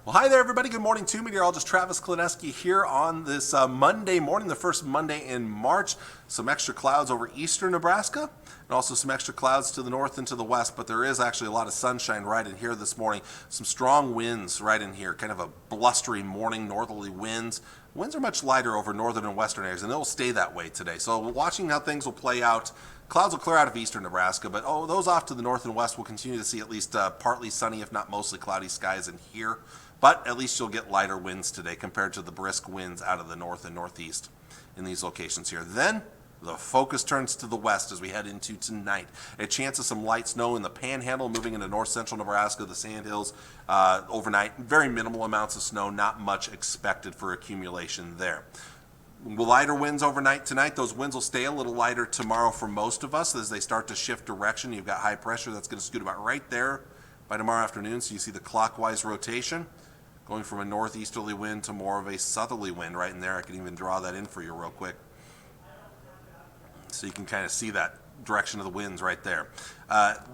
Well, hi there, everybody. Good morning to meteorologist Travis Klineski here on this Monday morning, the first Monday in March. Some extra clouds over eastern Nebraska and also some extra clouds to the north and to the west, but there is actually a lot of sunshine right in here this morning. Some strong winds right in here, kind of a blustery morning, northerly winds. Winds are much lighter over northern and western areas, and they'll stay that way today. So watching how things will play out. Clouds will clear out of eastern Nebraska, but those off to the north and west will continue to see at least partly sunny, if not mostly cloudy skies in here. But at least you'll get lighter winds today compared to the brisk winds out of the north and northeast in these locations here. Then the focus turns to the west as we head into tonight. A chance of some light snow in the Panhandle, moving into north central Nebraska, the Sandhills overnight. Very minimal amounts of snow, not much expected for accumulation there. Lighter winds overnight tonight. Those winds will stay a little lighter tomorrow for most of us as they start to shift direction. You've got high pressure that's going to scoot about right there by tomorrow afternoon. So you see the clockwise rotation going from a northeasterly wind to more of a southerly wind right in there. I can even draw that in for you real quick, so you can kind of see that direction of the winds right there.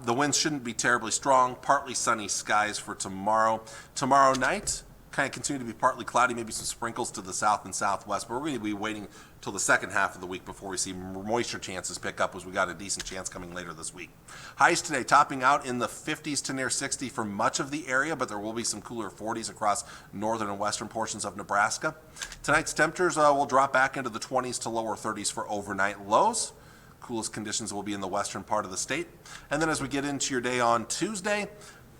The winds shouldn't be terribly strong. Partly sunny skies for tomorrow. Tomorrow night, kind of continue to be partly cloudy, maybe some sprinkles to the south and southwest, but we're going to be waiting till the second half of the week before we see moisture chances pick up, as we got a decent chance coming later this week. Highs today topping out in the 50s to near 60 for much of the area, but there will be some cooler 40s across northern and western portions of Nebraska. Tonight's temperatures will drop back into the 20s to lower 30s for overnight lows. Coolest conditions will be in the western part of the state. And then as we get into your day on Tuesday,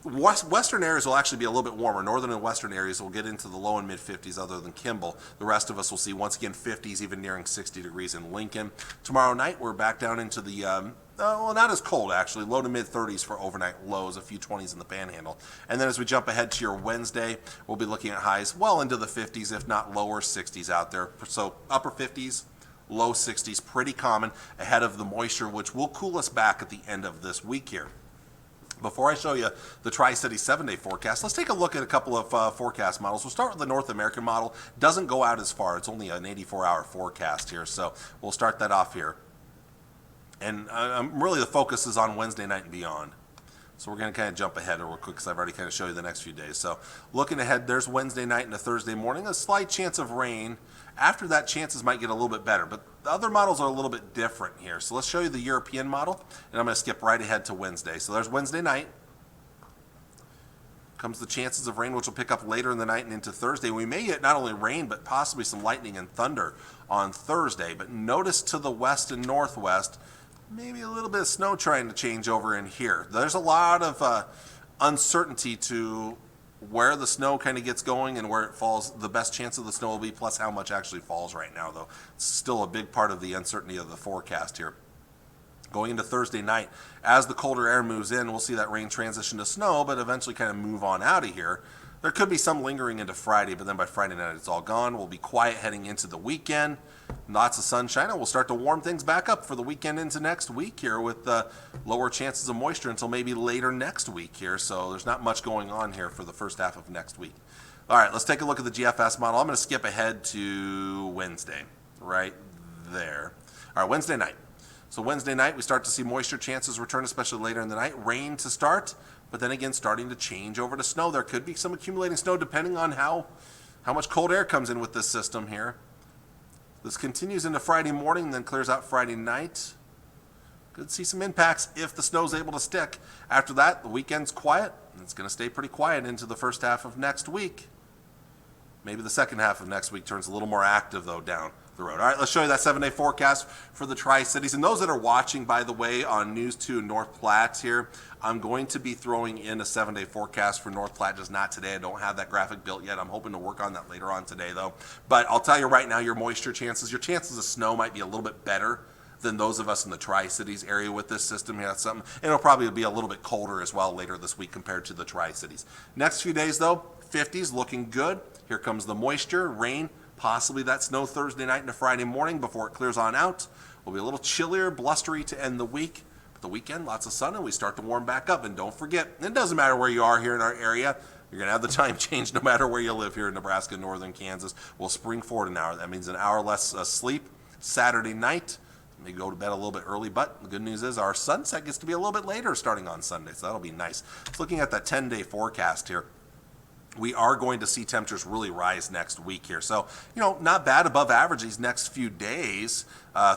western areas will actually be a little bit warmer. Northern and western areas will get into the low and mid 50s other than Kimball. The rest of us will see once again 50s, even nearing 60 degrees in Lincoln. Tomorrow night we're back down into the, well, not as cold actually, low to mid 30s for overnight lows, a few 20s in the Panhandle. And then as we jump ahead to your Wednesday, we'll be looking at highs well into the 50s, if not lower 60s out there. So upper 50s, low 60s, pretty common ahead of the moisture, which will cool us back at the end of this week here. Before I show you the Tri-City 7-day forecast, let's take a look at a couple of forecast models. We'll start with the North American model. Doesn't go out as far. It's only an 84-hour forecast here, so we'll start that off here. And really the focus is on Wednesday night and beyond. So we're going to kind of jump ahead real quick because I've already kind of showed you the next few days. So looking ahead, there's Wednesday night and a Thursday morning, a slight chance of rain. After that, chances might get a little bit better, but the other models are a little bit different here. So let's show you the European model, and I'm going to skip right ahead to Wednesday. So there's Wednesday night. Comes the chances of rain, which will pick up later in the night and into Thursday. We may get not only rain, but possibly some lightning and thunder on Thursday. But notice to the west and northwest, maybe a little bit of snow trying to change over in here. There's a lot of uncertainty to where the snow kind of gets going and where it falls. The best chance of the snow will be, plus how much actually falls right now, though. It's still a big part of the uncertainty of the forecast here. Going into Thursday night, as the colder air moves in, we'll see that rain transition to snow, but eventually kind of move on out of here. There could be some lingering into Friday, but then by Friday night it's all gone. We'll be quiet heading into the weekend. Lots of sunshine, and we'll start to warm things back up for the weekend into next week here with lower chances of moisture until maybe later next week here. So there's not much going on here for the first half of next week. All right, let's take a look at the GFS model. I'm going to skip ahead to Wednesday, right there. All right, Wednesday night. So Wednesday night, we start to see moisture chances return, especially later in the night. Rain to start, but then again starting to change over to snow. There could be some accumulating snow depending on how much cold air comes in with this system here. This continues into Friday morning, then clears out Friday night. Could see some impacts if the snow's able to stick. After that, the weekend's quiet, and it's going to stay pretty quiet into the first half of next week. Maybe the second half of next week turns a little more active, though, down the road. All right, let's show you that 7-day forecast for the Tri-Cities. And those that are watching, by the way, on News 2 and North Platte here, I'm going to be throwing in a 7-day forecast for North Platte, just not today. I don't have that graphic built yet. I'm hoping to work on that later on today, though. But I'll tell you right now, your moisture chances, your chances of snow might be a little bit better than those of us in the Tri-Cities area with this system here. That's something. And it'll probably be a little bit colder as well later this week compared to the Tri-Cities. Next few days, though, 50s looking good. Here comes the moisture, rain, possibly that snow Thursday night into Friday morning before it clears on out. Will be a little chillier, blustery to end the week. But the weekend, lots of sun, and we start to warm back up. And don't forget, it doesn't matter where you are here in our area. You're going to have the time change no matter where you live here in Nebraska, northern Kansas. We'll spring forward an hour. That means an hour less sleep Saturday night. Maybe go to bed a little bit early, but the good news is our sunset gets to be a little bit later starting on Sunday, so that'll be nice. Looking at that 10-day forecast here. we are going to see temperatures really rise next week here. So, not bad, above average these next few days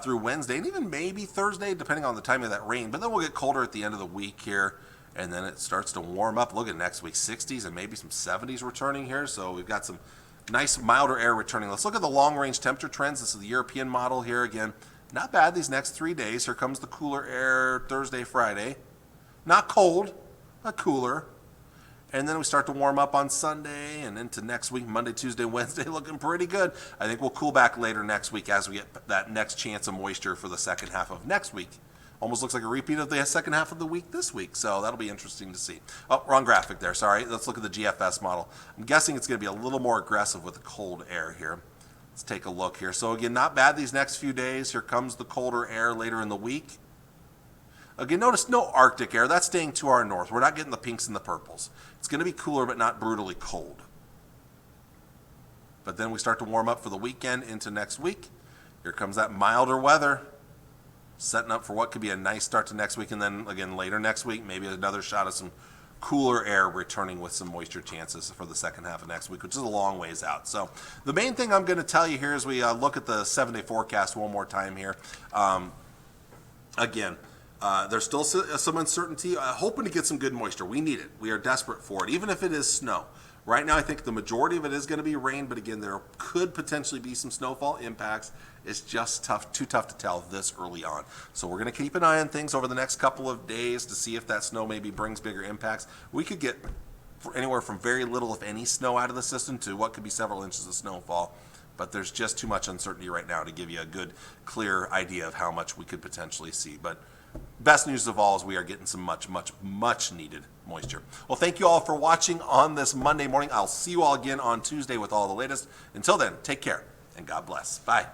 through Wednesday and even maybe Thursday, depending on the timing of that rain. But then we'll get colder at the end of the week here, and then it starts to warm up. Look at next week, 60s and maybe some 70s returning here. So we've got some nice milder air returning. Let's look at the long-range temperature trends. This is the European model here again. Not bad these next 3 days. Here comes the cooler air Thursday, Friday. Not cold, but cooler. And then we start to warm up on Sunday and into next week, Monday, Tuesday, Wednesday, looking pretty good. I think we'll cool back later next week as we get that next chance of moisture for the second half of next week. Almost looks like a repeat of the second half of the week this week, so that'll be interesting to see. Oh, wrong graphic there, sorry. Let's look at the GFS model. I'm guessing it's going to be a little more aggressive with the cold air here. Let's take a look here. So again, not bad these next few days. Here comes the colder air later in the week. Again, notice no Arctic air. That's staying to our north. We're not getting the pinks and the purples. It's going to be cooler, but not brutally cold. But then we start to warm up for the weekend into next week. Here comes that milder weather, setting up for what could be a nice start to next week. And then again, later next week, maybe another shot of some cooler air returning with some moisture chances for the second half of next week, which is a long ways out. So the main thing I'm going to tell you here as we look at the 7-day forecast one more time here. There's still some uncertainty. Hoping to get some good moisture. We need it. We are desperate for it, even if it is snow. Right now, I think the majority of it is going to be rain, but again, there could potentially be some snowfall impacts. It's just too tough to tell this early on. So we're going to keep an eye on things over the next couple of days to see if that snow maybe brings bigger impacts. We could get anywhere from very little, if any, snow out of the system to what could be several inches of snowfall. But there's just too much uncertainty right now to give you a good, clear idea of how much we could potentially see. But best news of all is we are getting some much needed moisture. Well, thank you all for watching on this Monday morning. I'll see you all again on Tuesday with all the latest. Until then, take care and God bless. Bye.